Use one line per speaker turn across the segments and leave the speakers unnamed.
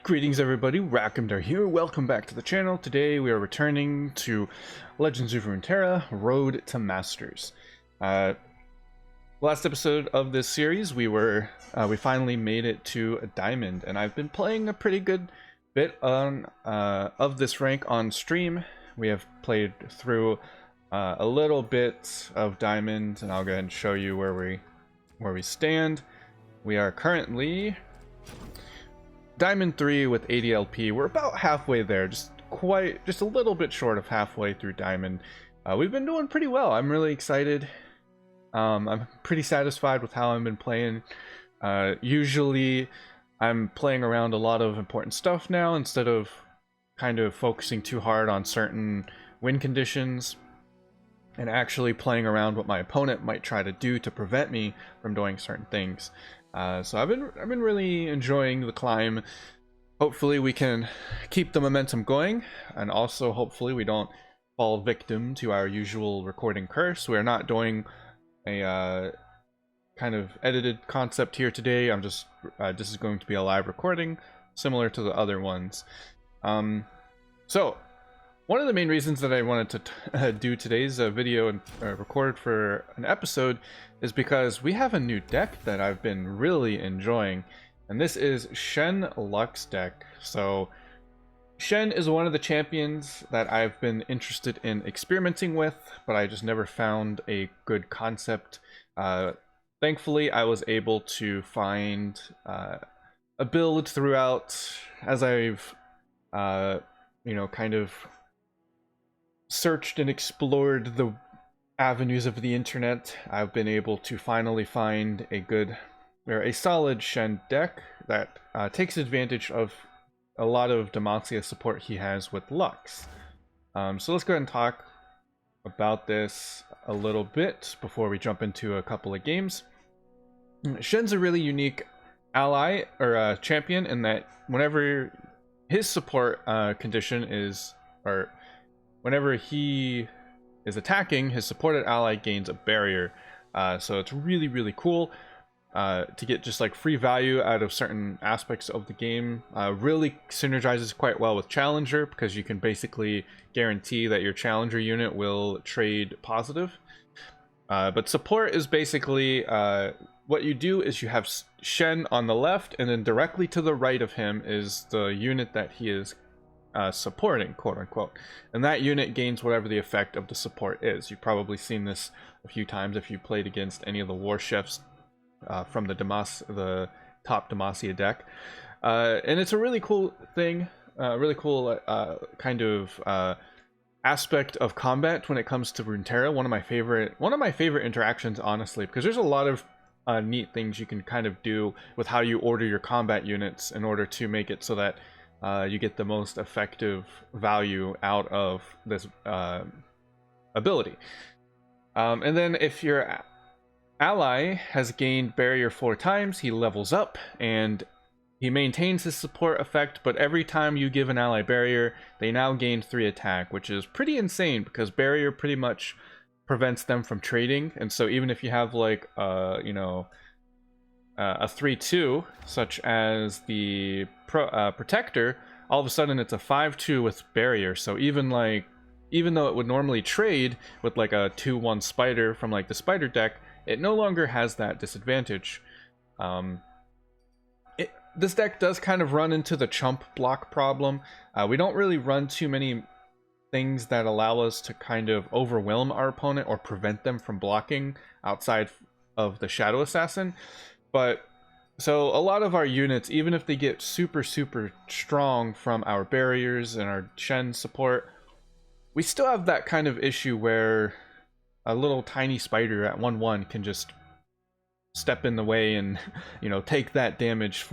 Greetings everybody, Rackhamdar here, welcome back to the channel. Today we are returning to Legends of Runeterra, Road to Masters. Last episode of this series we finally made it to a diamond, and I've been playing a pretty good bit of this rank on stream. We have played through a little bit of diamond, and I'll go ahead and show you where we stand. We are currently Diamond 3 with 80 LP. We're about halfway there, just a little bit short of halfway through Diamond. We've been doing pretty well. I'm really excited. I'm pretty satisfied with how I've been playing. Usually I'm playing around a lot of important stuff now instead of kind of focusing too hard on certain win conditions and actually playing around what my opponent might try to do to prevent me from doing certain things. So I've been really enjoying the climb. Hopefully we can keep the momentum going, and also hopefully we don't fall victim to our usual recording curse. We are not doing a kind of edited concept here today. This is going to be a live recording similar to the other ones. So one of the main reasons that I wanted to do today's video and record for an episode is because we have a new deck that I've been really enjoying, and this is SHEN LUX deck. So Shen is one of the champions that I've been interested in experimenting with, but I just never found a good concept. Thankfully, I was able to find a build throughout as I've kind of searched and explored the avenues of the internet. I've been able to finally find a solid Shen deck that takes advantage of a lot of Demacia support he has with Lux. So let's go ahead and talk about this a little bit before we jump into a couple of games. Shen's a really unique ally or champion in that whenever his support condition is, or whenever he is attacking, his supported ally gains a barrier. So it's really cool to get just like free value out of certain aspects of the game. Really synergizes quite well with Challenger, because you can basically guarantee that your Challenger unit will trade positive. But support is basically what you do is you have Shen on the left, and then directly to the right of him is the unit that he is supporting, quote unquote, and that unit gains whatever the effect of the support is. You've probably seen this a few times if you played against any of the war chefs from the top Demacia deck, and it's a really cool thing, really cool kind of aspect of combat when it comes to Runeterra. One of my favorite interactions, honestly, because there's a lot of neat things you can kind of do with how you order your combat units in order to make it so that you get the most effective value out of this ability. And then if your ally has gained barrier 4 times, he levels up and he maintains his support effect, but every time you give an ally barrier, they now gain 3 attack, which is pretty insane because barrier pretty much prevents them from trading. And so even if you have like a 3-2, such as the Protector, all of a sudden it's a 5-2 with barrier. So even though it would normally trade with like a 2-1 spider from like the spider deck, it no longer has that disadvantage. This deck does kind of run into the chump block problem. We don't really run too many things that allow us to kind of overwhelm our opponent or prevent them from blocking outside of the Shadow Assassin. But so a lot of our units, even if they get super strong from our barriers and our Shen support, we still have that kind of issue where a little tiny spider at 1/1 can just step in the way and take that damage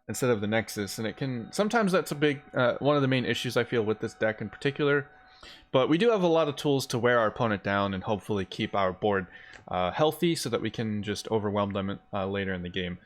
instead of the Nexus, and it can sometimes that's a big one of the main issues I feel with this deck in particular. But we do have a lot of tools to wear our opponent down and hopefully keep our board healthy so that we can just overwhelm them later in the game.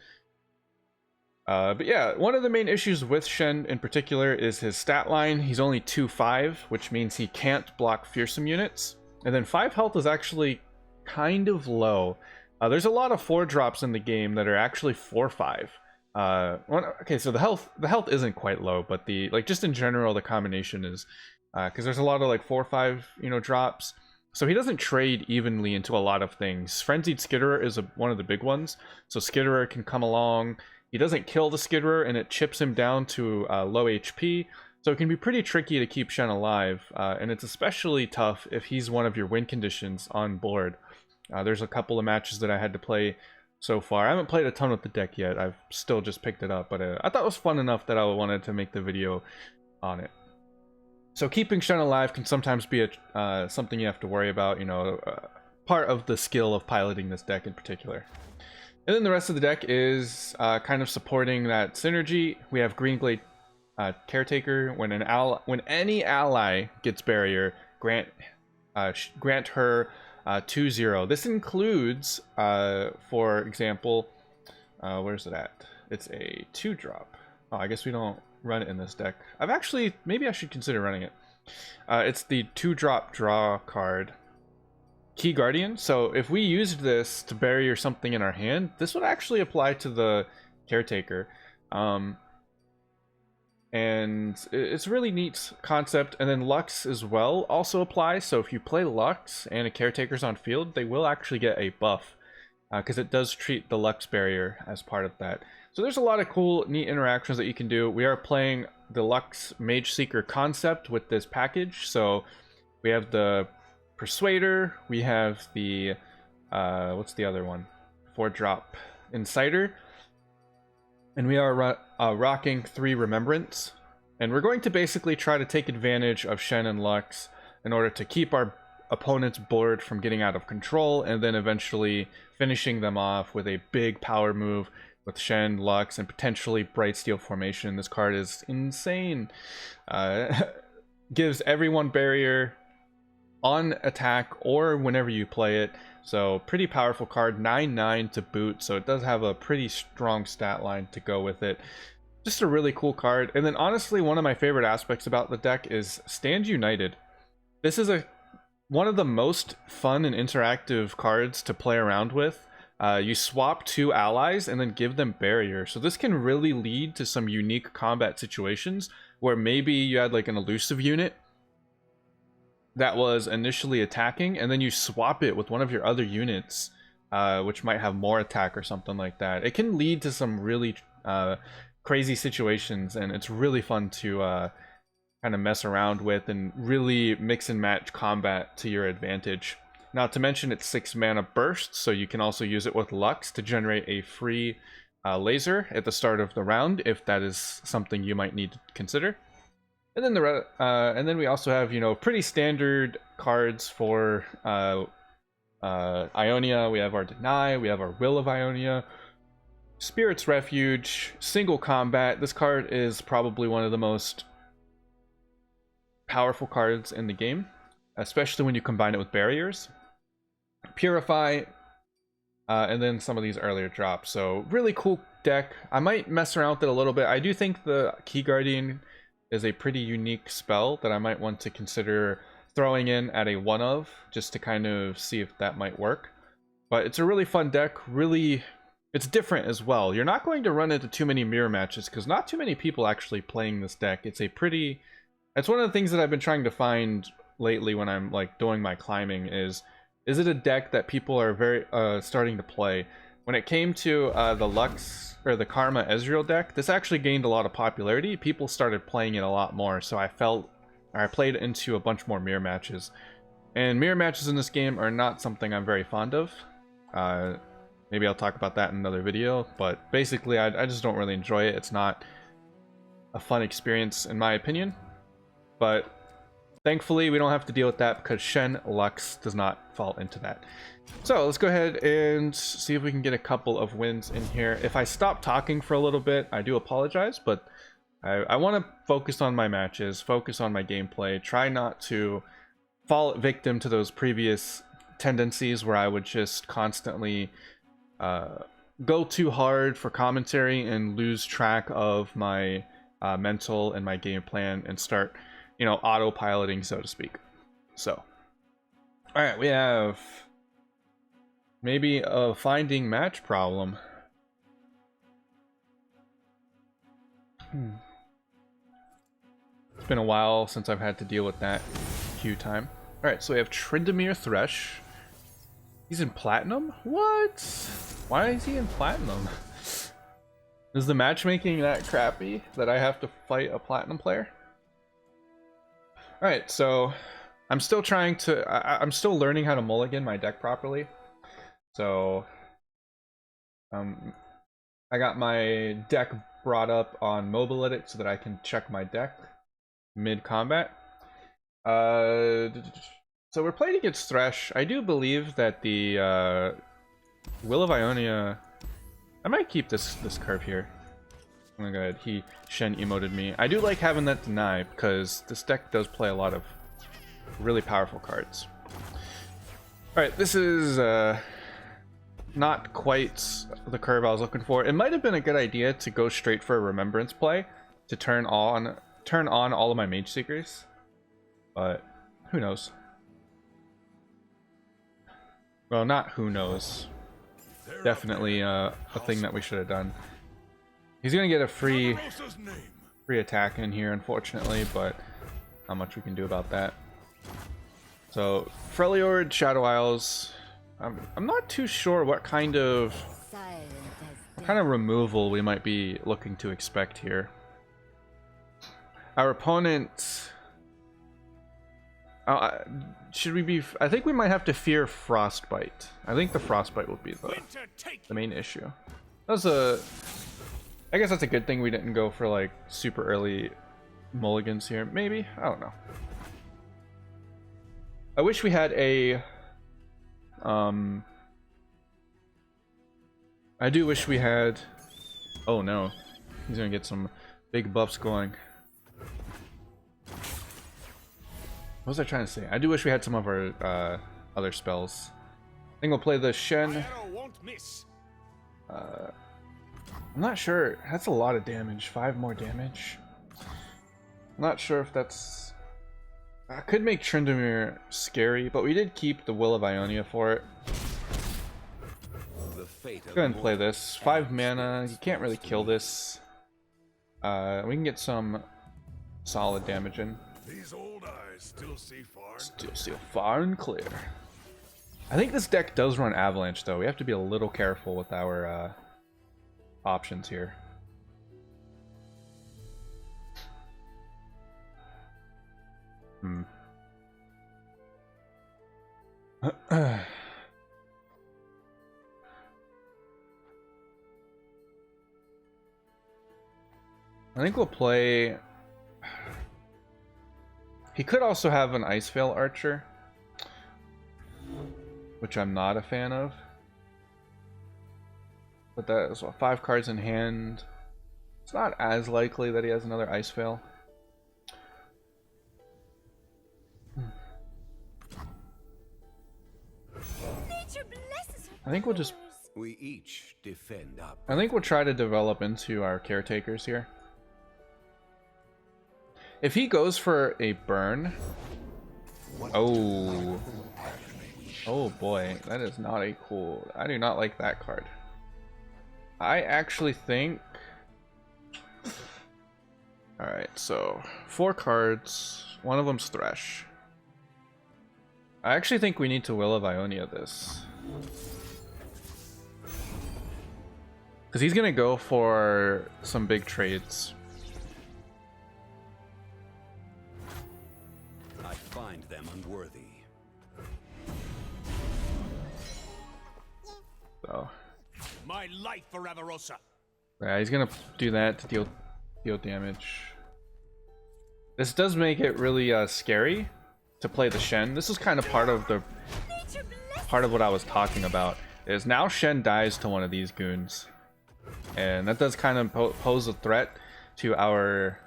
But yeah, one of the main issues with Shen in particular is his stat line. He's only 2-5, which means he can't block fearsome units. And then 5 health is actually kind of low. There's a lot of 4 drops in the game that are actually 4-5. Okay, so the health isn't quite low, but the like just in general the combination is because there's a lot of like 4 or 5 drops. So he doesn't trade evenly into a lot of things. Frenzied Skitterer is one of the big ones. So Skitterer can come along. He doesn't kill the Skitterer, and it chips him down to low HP. So it can be pretty tricky to keep Shen alive, and it's especially tough if he's one of your win conditions on board. There's a couple of matches that I had to play so far. I haven't played a ton with the deck yet. I've still just picked it up, but I thought it was fun enough that I wanted to make the video on it. So keeping Shen alive can sometimes be something you have to worry about, part of the skill of piloting this deck in particular. And then the rest of the deck is kind of supporting that synergy. We have Greenglade Caretaker. When any ally gets barrier, grant her 2/0. This includes, for example, where's it at? It's a 2-drop. Oh, I guess we don't run it in this deck. Maybe I should consider running it. It's the 2-drop draw card, Key Guardian. So if we used this to bury something in our hand, this would actually apply to the Caretaker. And it's a really neat concept. And then Lux as well also applies. So if you play Lux and a Caretaker's on field, they will actually get a buff, because it does treat the Lux barrier as part of that. So there's a lot of cool, neat interactions that you can do. We are playing the Lux Mage Seeker concept with this package. So we have the Persuader, we have the, what's the other one? 4-drop Inciter. And we are rocking 3 Remembrance. And we're going to basically try to take advantage of Shen and Lux in order to keep our opponent's board from getting out of control, and then eventually finishing them off with a big power move with Shen, Lux, and potentially Bright Steel Formation. This card is insane. Gives everyone barrier on attack or whenever you play it. So pretty powerful card, 9/9 to boot, so it does have a pretty strong stat line to go with it. Just a really cool card. And then honestly, one of my favorite aspects about the deck is Stand United. This is one of the most fun and interactive cards to play around with. You swap 2 allies and then give them barrier. So this can really lead to some unique combat situations where maybe you had like an elusive unit that was initially attacking, and then you swap it with one of your other units, which might have more attack or something like that. It can lead to some really crazy situations, and it's really fun to kind of mess around with and really mix and match combat to your advantage. Not to mention it's 6 mana burst, so you can also use it with Lux to generate a free laser at the start of the round, if that is something you might need to consider. And then and then we also have, pretty standard cards for Ionia. We have our Deny, we have our Will of Ionia, Spirit's Refuge, Single Combat. This card is probably one of the most powerful cards in the game, especially when you combine it with barriers. Purify, and then some of these earlier drops. So really cool deck. I might mess around with it a little bit. I do think the Key Guardian is a pretty unique spell that I might want to consider throwing in at a 1-of, just to kind of see if that might work. But it's a really fun deck. Really, it's different as well. You're not going to run into too many mirror matches, because not too many people actually playing this deck. It's one of the things that I've been trying to find lately when I'm like doing my climbing is it a deck that people are very starting to play? When it came to the Lux or the Karma Ezreal deck, this actually gained a lot of popularity. People started playing it a lot more, so I played into a bunch more mirror matches. And mirror matches in this game are not something I'm very fond of. Maybe I'll talk about that in another video, but basically I just don't really enjoy it. It's not a fun experience in my opinion. But thankfully we don't have to deal with that, because Shen Lux does not fall into that. So let's go ahead and see if we can get a couple of wins in here. If I stop talking for a little bit, I do apologize, but I want to focus on my matches, focus on my gameplay, try not to fall victim to those previous tendencies where I would just constantly go too hard for commentary and lose track of my mental and my game plan and start, autopiloting, so to speak. So, all right, we have maybe a finding match problem. It's been a while since I've had to deal with that queue time. Alright, so we have Tryndamere Thresh. He's in Platinum? What? Why is he in Platinum? Is the matchmaking that crappy that I have to fight a Platinum player? Alright, so I'm still trying to... I'm still learning how to mulligan my deck properly. So... I got my deck brought up on Mobile Edit so that I can check my deck mid-combat. So we're playing against Thresh. I do believe that the Will of Ionia... I might keep this curve here. Oh my god, he Shen emoted me. I do like having that deny because this deck does play a lot of really powerful cards. Alright, this is not quite the curve I was looking for. It might have been a good idea to go straight for a Remembrance play to turn on all of my Mage Seekers, but who knows? Well, not who knows. Definitely a thing that we should have done. He's gonna get a free attack in here, unfortunately, but not much we can do about that. So Freljord, Shadow Isles. I'm not too sure what kind of removal we might be looking to expect here. Our opponent... should we be... I think we might have to fear Frostbite. I think the Frostbite will be the main issue. That's a... I guess that's a good thing we didn't go for like super early mulligans here. Maybe? I don't know. I wish we had a... I do wish we had... Oh no. He's gonna get some big buffs going. What was I trying to say? I do wish we had some of our other spells. I think we'll play the Shen. I'm not sure. That's a lot of damage. 5 more damage. I'm not sure if that's... I could make Tryndamere scary, but we did keep the Will of Ionia for it. Go ahead and play this. 5 mana. You can't really kill this. We can get some solid damage in.
These old eyes still see
far and clear. I think this deck does run Avalanche, though. We have to be a little careful with our options here. I think we'll play... He could also have an Ice Veil Archer, which I'm not a fan of. But that is 5 cards in hand. It's not as likely that he has another Ice Veil. I think we'll just...
We each defend up.
I think we'll try to develop into our caretakers here. If he goes for a burn... Oh. Oh boy, that is not a cool... I do not like that card. I actually think... Alright, so 4 cards. One of them's Thresh. I actually think we need to Will of Ionia this. Because he's going to go for some big trades.
I find them unworthy.
So.
My life for Avarosa.
Yeah, he's going to do that to deal damage. This does make it really scary to play the Shen. This is kind of part of what I was talking about. Is now Shen dies to one of these goons. And that does kind of pose a threat to our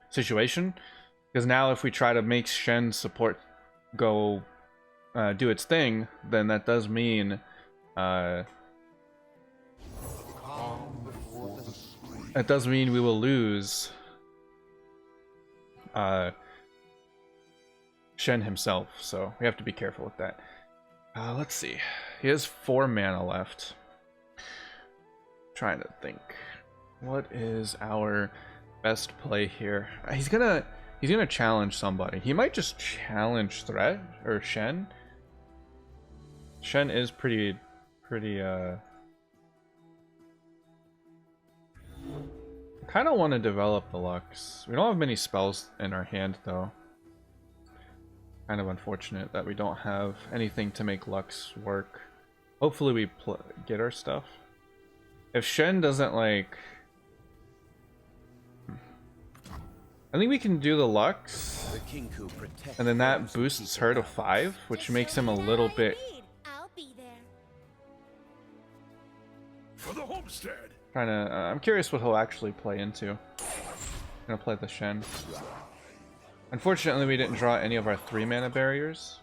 situation, because now if we try to make Shen support go do its thing, then that does mean we will lose Shen himself. So we have to be careful with that. Let's see. He has 4 mana left. Trying to think. What is our best play here? He's gonna challenge somebody. He might just challenge Threat or Shen. Shen is pretty kind of want to develop the Lux. We don't have many spells in our hand though. Kind of unfortunate that we don't have anything to make Lux work. Hopefully we get our stuff. If Shen doesn't like... I think we can do the Lux, and then that boosts her to 5, which makes him a little bit...
For the homestead.
I'm curious what he'll actually play into. I'm gonna play the Shen. Unfortunately, we didn't draw any of our 3 mana barriers,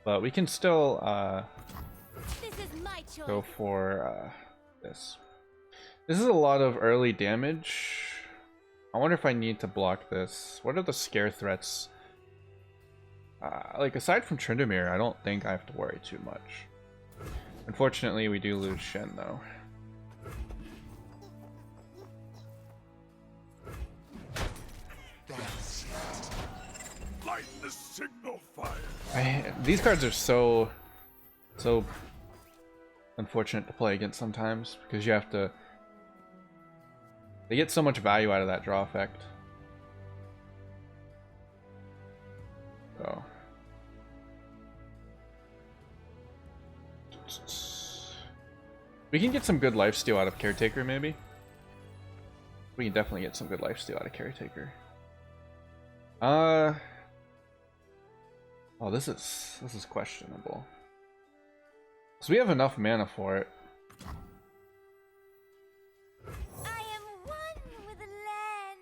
but we can still go for this. This is a lot of early damage. I wonder if I need to block this. What are the scare threats? Like, aside from Tryndamere, I don't think I have to worry too much. Unfortunately, we do lose Shen, though.
Light the signal fire.
These cards are so unfortunate to play against sometimes, because you have to... They get so much value out of that draw effect. So... We can get some good lifesteal out of Caretaker, maybe. We can definitely get some good lifesteal out of Caretaker. Oh, this is questionable. So we have enough mana for it.
I am one with the land.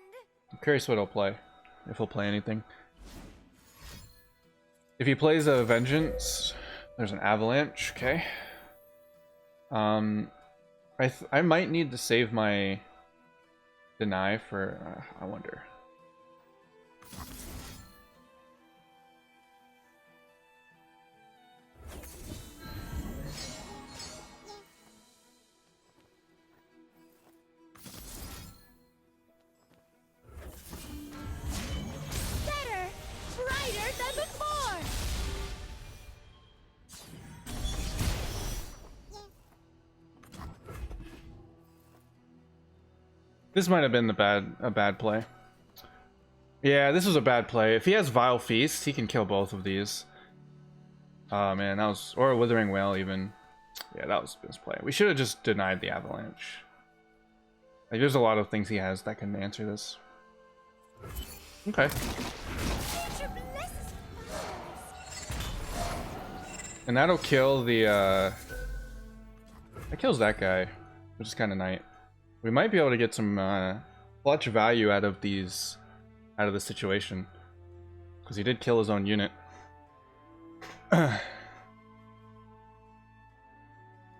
I'm curious what he'll play, if he'll play anything. If he plays a Vengeance, there's an Avalanche. Okay. I might need to save my Deny for I wonder.
Better, brighter than before.
This might have been a bad play. Yeah, this was a bad play. If he has Vile Feast, he can kill both of these. Oh man, that was... Or a Withering Wail even. Yeah, that was his play. We should have just denied the Avalanche. Like, there's a lot of things he has that can answer this. Okay. And that'll kill the... That kills that guy, which is kind of nice. We might be able to get some clutch value out of these... out of the situation. Because he did kill his own unit. I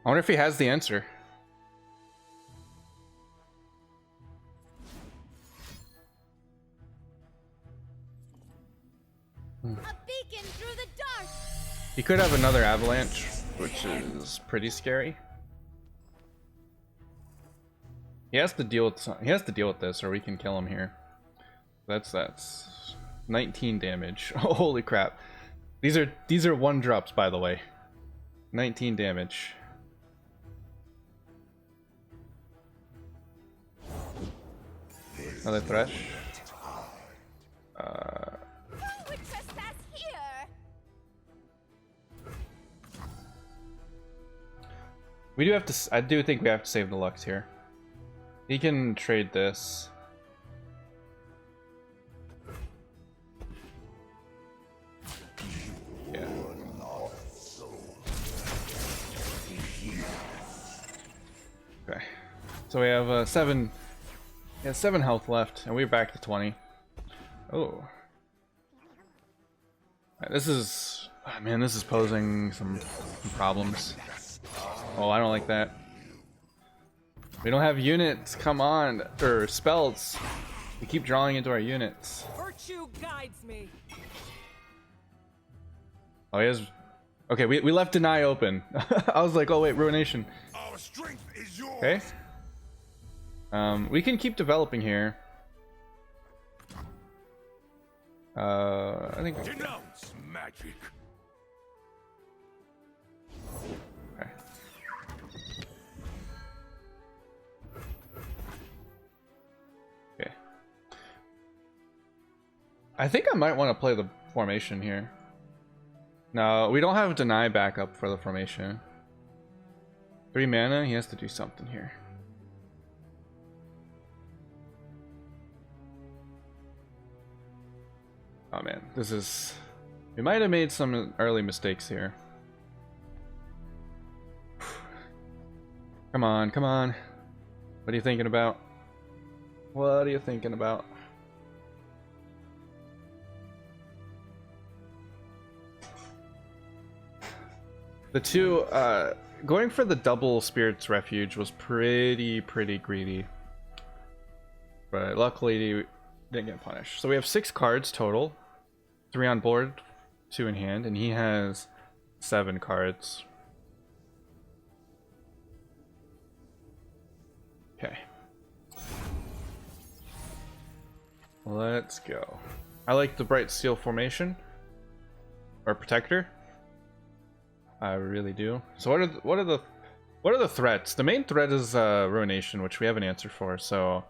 wonder if he has the answer.
A beacon through the dark.
He could have another Avalanche, which is pretty scary. He has to deal with this, or we can kill him here. That's 19 damage. Oh, holy crap! These are 1-drops, by the way. 19 damage. Another Thresh.
Who would trespass here?
We do have to. I do think we have to save the Lux here. He can trade this. Yeah. Okay. So we have 7 health left, and we're back to 20. Oh. Right, this is... Oh, man, this is posing some problems. Oh, I don't like that. We don't have units, come on, or spells. We keep drawing into our units.
Virtue guides me.
Oh, he has... Okay, we left Deny open. I was like, oh wait, Ruination.
Our strength is yours.
Okay. We can keep developing here. I think.
Denounce magic.
Okay. Okay. I think I might want to play the formation here. No, we don't have deny backup for the formation. 3 mana, he has to do something here. Oh man, this is... We might have made some early mistakes here. Come on, come on. What are you thinking about? What are you thinking about? The two, going for the double Spirit's Refuge was pretty greedy. But luckily, we didn't get punished. So we have 6 cards total. 3 on board, 2 in hand, and he has 7 cards. Okay. Let's go. I like the Bright Steel formation. Or Protector. I really do. So what are the threats? The main threat is Ruination, which we have an answer for, so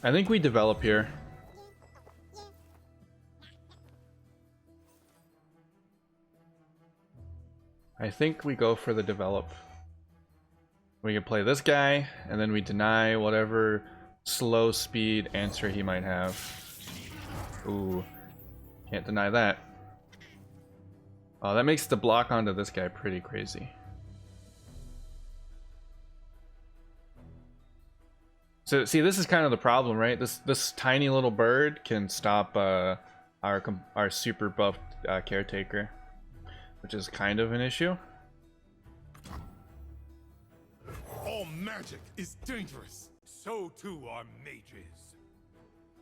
I think we develop here. I think we go for the develop. We can play this guy, and then we deny whatever slow speed answer he might have. Ooh. Can't deny that. Oh, that makes the block onto this guy pretty crazy. So, see, this is kind of the problem, right? This tiny little bird can stop our super buffed caretaker, which is kind of an issue.
All magic is dangerous. So too are mages.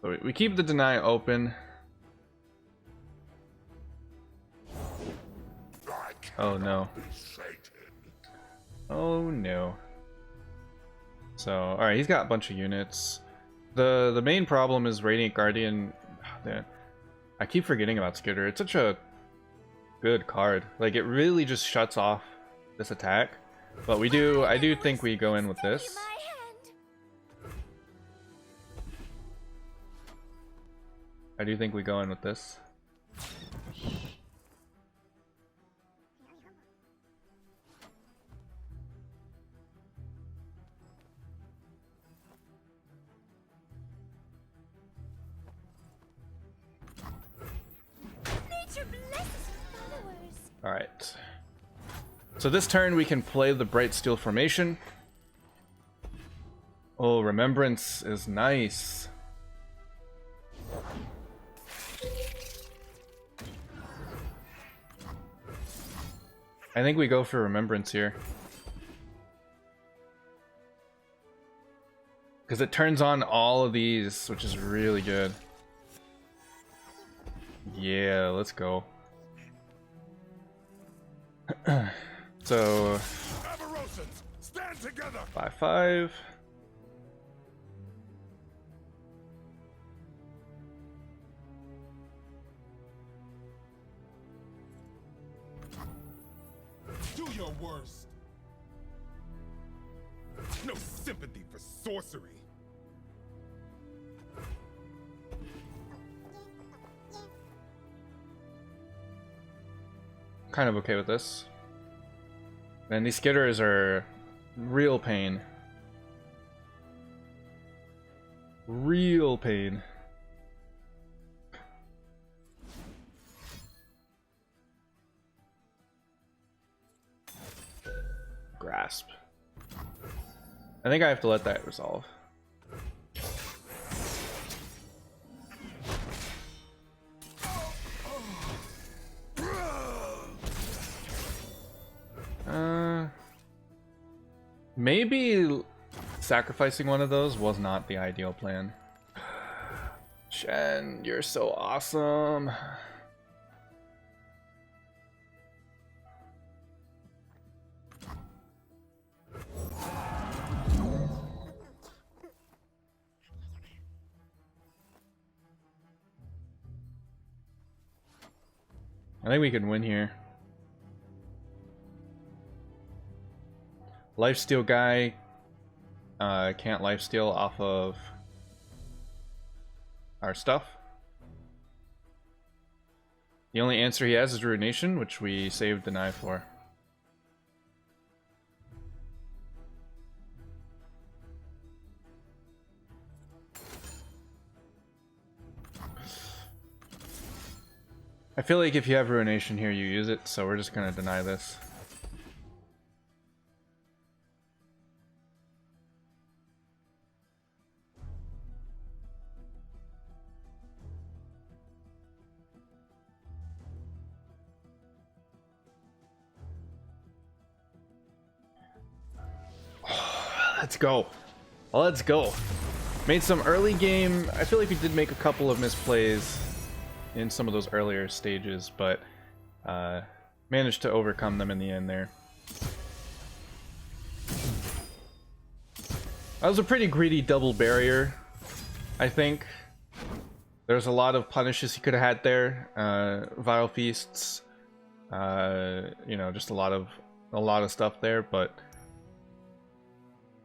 So we keep the deny open. Oh no. Oh no. So, alright, he's got a bunch of units. The main problem is Radiant Guardian. I keep forgetting about Skitter. It's such a good card. Like, it really just shuts off this attack. But I do think we go in with this. I do think we go in with this. Alright. So this turn we can play the Bright Steel formation. Oh, Remembrance is nice. I think we go for Remembrance here. Because it turns on all of these, which is really good. Yeah, let's go. So 5/5.
Do your worst. No sympathy for sorcery.
Kind of okay with this. And these skitters are real pain. Real pain. Grasp. I think I have to let that resolve. Maybe sacrificing one of those was not the ideal plan. Shen, you're so awesome. I think we can win here. Lifesteal guy can't lifesteal off of our stuff. The only answer he has is Ruination, which we saved deny for. I feel like if you have Ruination here, you use it, so we're just gonna deny this. Let's go. Let's go. Made some early game. I feel like we did make a couple of misplays in some of those earlier stages, but managed to overcome them in the end there. That was a pretty greedy double barrier, I think. There's a lot of punishes he could have had there. Vile Feasts, you know, just a lot of stuff there, but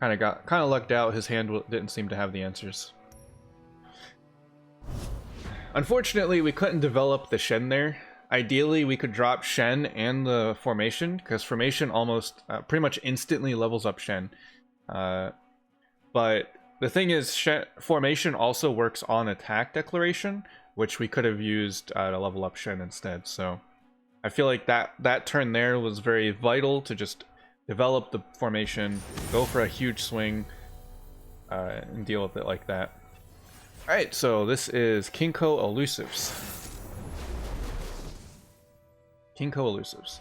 kind of lucked out. His hand didn't seem to have the answers. Unfortunately, we couldn't develop the Shen there. Ideally, we could drop Shen and the Formation, because Formation almost pretty much instantly levels up Shen. But the thing is, Formation also works on Attack Declaration, which we could have used to level up Shen instead. So I feel like that turn there was very vital to just develop the Formation, go for a huge swing, and deal with it like that. Alright, so this is Kinko Elusives. Kinko Elusives.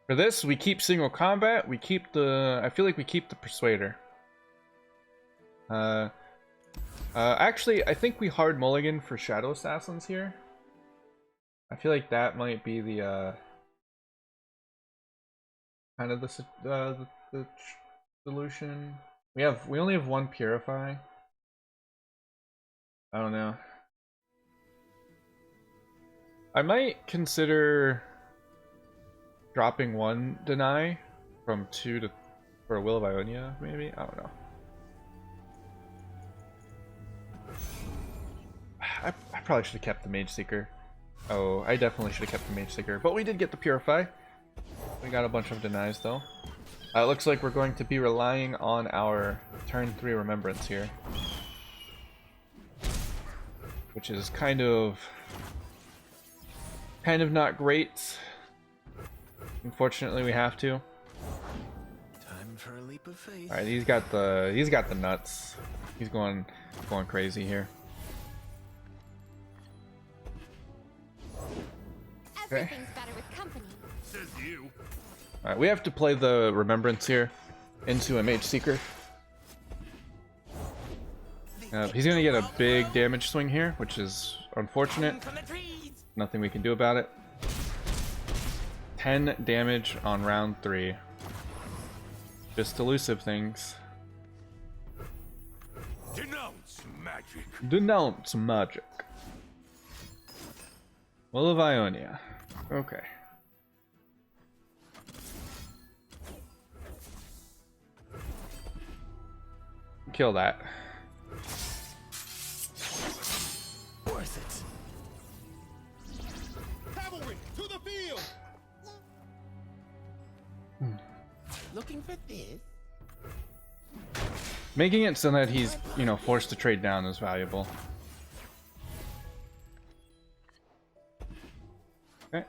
For this, we keep single combat, we keep the... I feel like we keep the Persuader. Actually, I think we hard mulligan for Shadow Assassins here. I feel like that might be the, kind of the solution. We only have one Purify. I don't know. I might consider dropping one deny from 2 to for a Will of Ionia, maybe? I don't know. I probably should have kept the Mage Seeker. Oh, I definitely should have kept the Mage Seeker, but we did get the Purify. We got a bunch of denies though. It looks like we're going to be relying on our turn 3 Remembrance here, which is kind of not great. Unfortunately, we have to.
Time for a leap of faith.
All right, he's got the nuts. He's going crazy here. Okay.
Everything's better with company.
Says you.
All right, we have to play the Remembrance here into a Mage Seeker. He's gonna get a big damage swing here, which is unfortunate. Nothing we can do about it. 10 damage on round 3. Just elusive things.
Denounce magic.
Denounce magic. Will of Ionia. Okay. Kill that.
Worth it.
Cavalry to the field.
Looking for this?
Making it so that he's, you know, forced to trade down is valuable. Okay.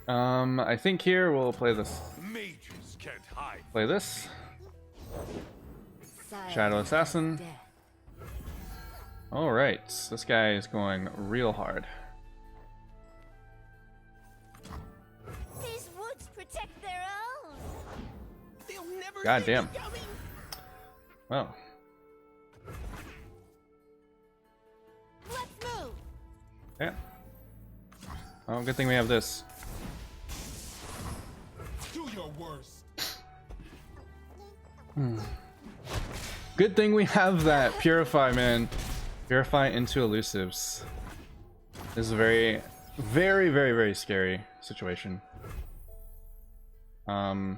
I think here we'll play this.
Mages can't hide.
Play this. Shadow Assassin. Alright, this guy is going real hard.
These woods protect their own.
They'll never
God
see me
damn.
coming.
Well,
Let's move.
yeah. Oh, good thing we have this.
Do your worst.
Good thing we have that. Purify, man. Purify into elusives. This is a very, very, very, very scary situation.
I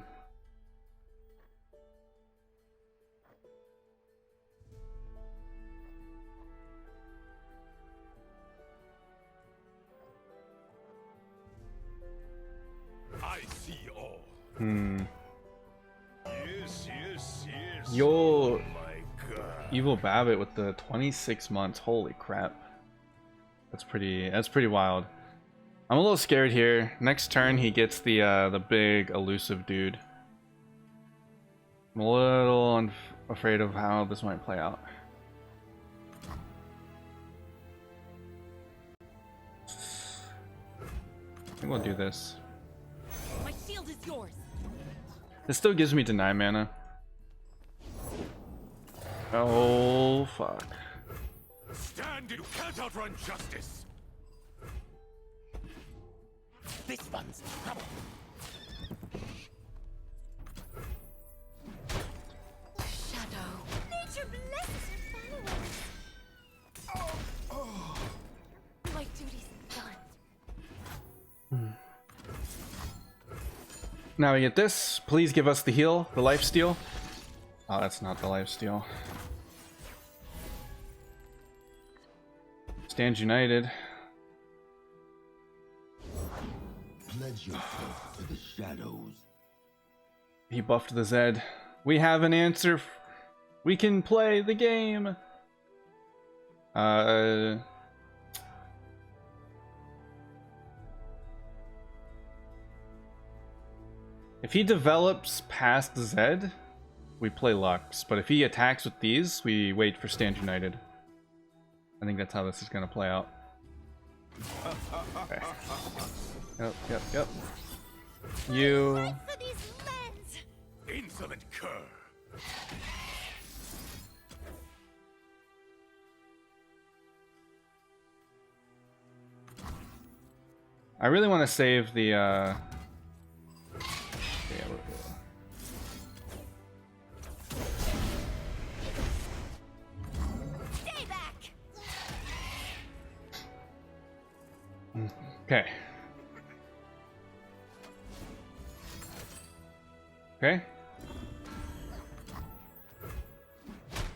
see all. Yes, yes, yes.
Yo,
Oh my god.
Evil Babbit with the 26 months. Holy crap. That's pretty wild. I'm a little scared here. Next turn he gets the big elusive dude. I'm a little afraid of how this might play out. I think we'll do this.
My shield is yours.
This still gives me deny mana. Oh fuck.
Stand, you can't outrun justice.
This one's trouble.
Shadow. Nature blesses her followers. My duty's done.
Now we get this. Please give us the heal, the life steal. Oh, that's not the life steal. Stand united.
Pledge yourself to the shadows.
He buffed the Zed. We have an answer. We can play the game. If he develops past Zed, we play Lux. But if he attacks with these, we wait for Stand United. I think that's how this is gonna play out. Okay. Yep. You.
For these lands.
Insolent cur.
I really want to save the.
Stay back.
Okay. Okay.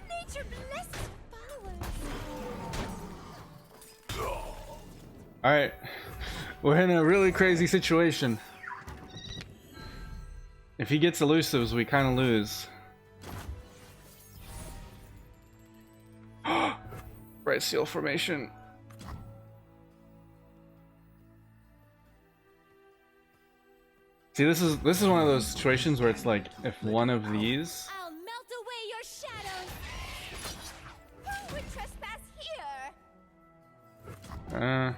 Nature blesses her followers.
All right. We're in a really crazy situation. If he gets elusives, we kind of lose. Right, seal formation. See, this is one of those situations where it's like if one of these.
I'll melt away your shadows. Who would trespass here?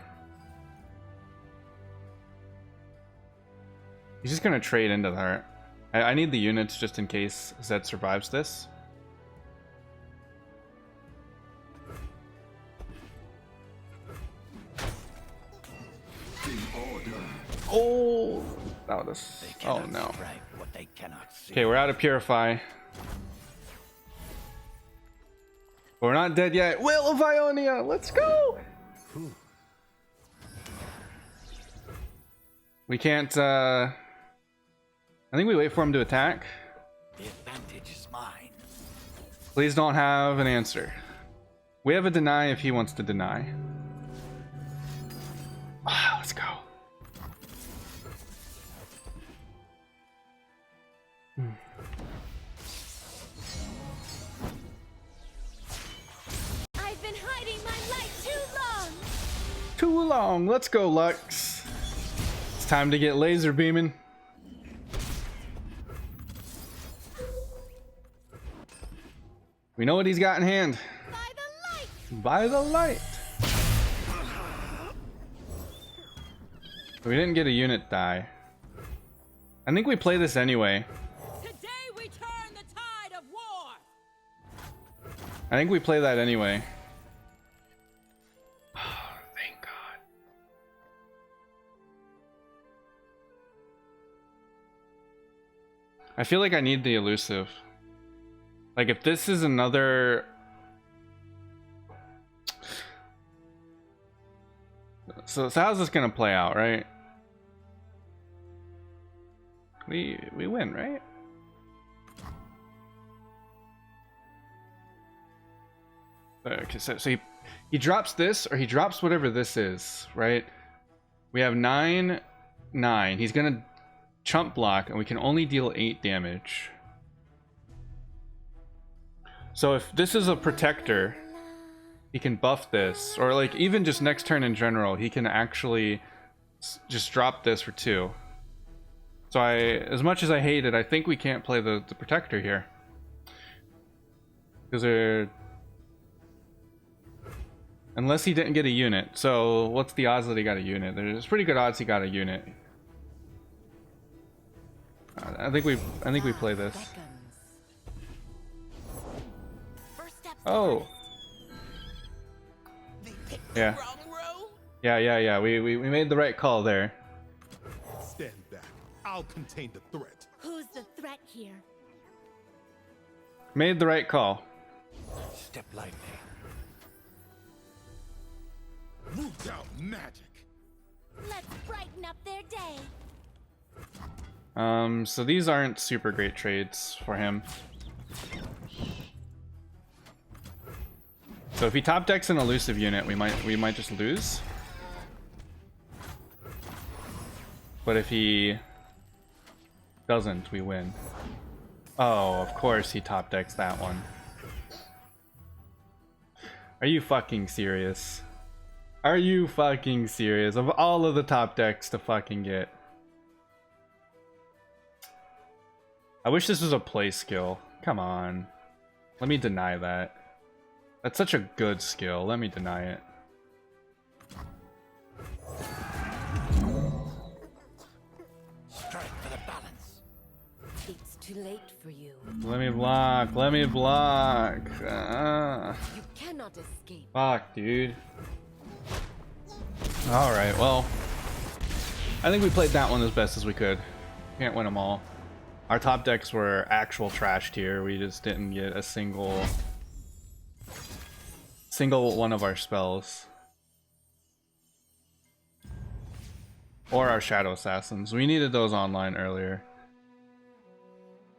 He's just gonna trade into that. I need the units just in case Zed survives this. Oh, that was. Oh no.
What they cannot see.
Okay, we're out of Purify. But we're not dead yet. Will of Ionia, let's go! We can't, I think we wait for him to attack.
The advantage is mine.
Please don't have an answer. We have a deny if he wants to deny. Ah, let's go.
I've been hiding my light too long.
Too long. Let's go, Lux. It's time to get laser beaming. We know what he's got in hand.
By the light.
By the light. We didn't get a unit die. I think we play this anyway.
Today we turn the tide of war.
I think we play that anyway. Thank God. I feel like I need the elusive. Like if this is another... So how's this gonna play out, right? We win, right? Okay, so he drops this, or he drops whatever this is, right? We have 9, 9. He's gonna chump block, and we can only deal 8 damage. So if this is a protector, he can buff this, or like even just next turn in general, he can actually just drop this for 2. So as much as I hate it, I think we can't play the protector here. Because they're... Unless he didn't get a unit. So what's the odds that he got a unit? There's pretty good odds he got a unit. I think we play this. Oh. Yeah. Yeah. We made the right call there.
Stand back. I'll contain the threat.
Who's the threat here?
Made the right call.
Step lightly.
Root out magic.
Let's brighten up their day.
So these aren't super great trades for him. So if he top decks an elusive unit, we might just lose. But if he doesn't, we win. Oh, of course he top decks that one. Are you fucking serious? Are you fucking serious? Of all of the top decks to fucking get. I wish this was a play skill. Come on. Let me deny that. That's such a good skill. Let me deny it.
Strike for the balance.
It's too late for you.
Let me block. Let me block.
You cannot escape.
Fuck, dude. Alright, well. I think we played that one as best as we could. Can't win them all. Our top decks were actual trash tier. We just didn't get a single one of our spells. Or our Shadow Assassins. We needed those online earlier.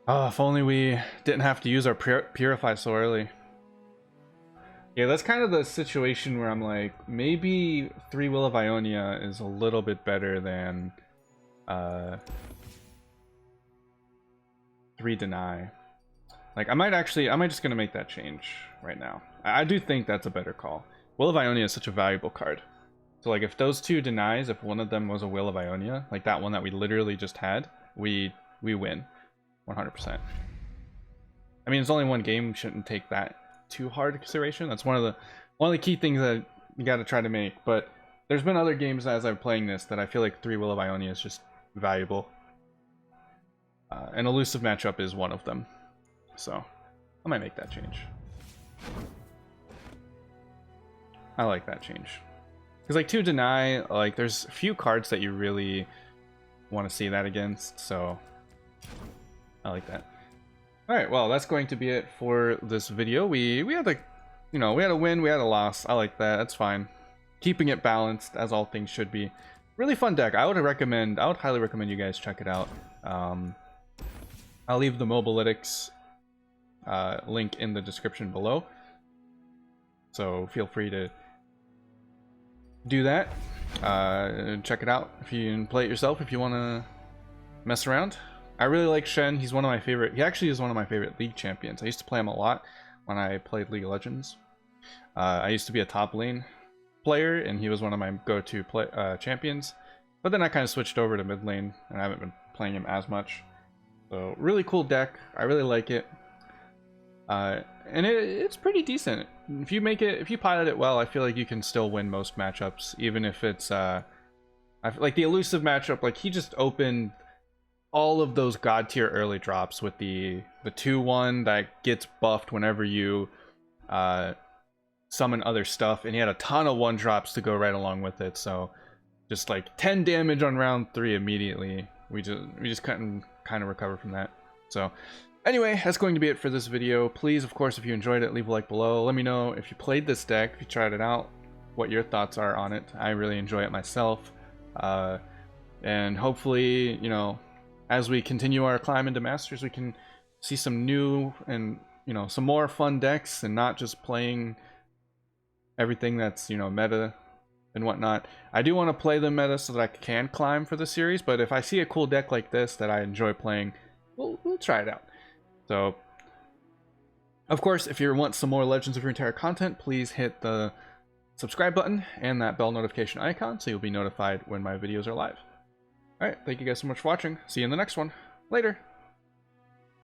Oh, if only we didn't have to use our Purify so early. Yeah, that's kind of the situation where I'm like, maybe 3 Will of Ionia is a little bit better than 3 Deny. Like, I might just gonna make that change right now. I do think that's a better call. Will of Ionia is such a valuable card. So like, if those 2 denies, if one of them was a Will of Ionia, like that one that we literally just had, we win 100%. I mean, it's only one game, shouldn't take that too hard to consideration. That's one of the key things that you got to try to make. But there's been other games as I'm playing this that I feel like 3 Will of Ionia is just valuable. An elusive matchup is one of them, so I might make that change. I like that change because like 2 deny, like there's a few cards that you really want to see that against, so I like that. Alright, well, that's going to be it for this video. We had a, you know, we had a win, we had a loss. I like that. That's fine. Keeping it balanced, as all things should be. Really fun deck. I would highly recommend you guys check it out. I'll leave the Mobalytics link in the description below. So feel free to do that. Check it out if you can play it yourself, if you want to mess around. I really like Shen. He's one of my favorite. He actually is one of my favorite League champions. I used to play him a lot when I played League of Legends. I used to be a top lane player, and he was one of my go-to champions. But then I kind of switched over to mid lane, and I haven't been playing him as much. So really cool deck. I really like it. And it's pretty decent. If you pilot it well, I feel like you can still win most matchups, even if it's I feel like the elusive matchup. Like he just opened all of those god tier early drops with the 2/1 that gets buffed whenever you summon other stuff, and he had a ton of 1 drops to go right along with it. So just like 10 damage on round 3 immediately. We just couldn't kind of recover from that. So Anyway, that's going to be it for this video. Please, of course, if you enjoyed it, leave a like below. Let me know if you played this deck, if you tried it out, what your thoughts are on it. I really enjoy it myself. And hopefully, you know, as we continue our climb into Masters, we can see some new and, you know, some more fun decks and not just playing everything that's, you know, meta and whatnot. I do want to play the meta so that I can climb for the series, but if I see a cool deck like this that I enjoy playing, we'll try it out. So, of course, if you want some more Legends of Runeterra content, please hit the subscribe button and that bell notification icon so you'll be notified when my videos are live. Alright, thank you guys so much for watching. See you in the next one. Later!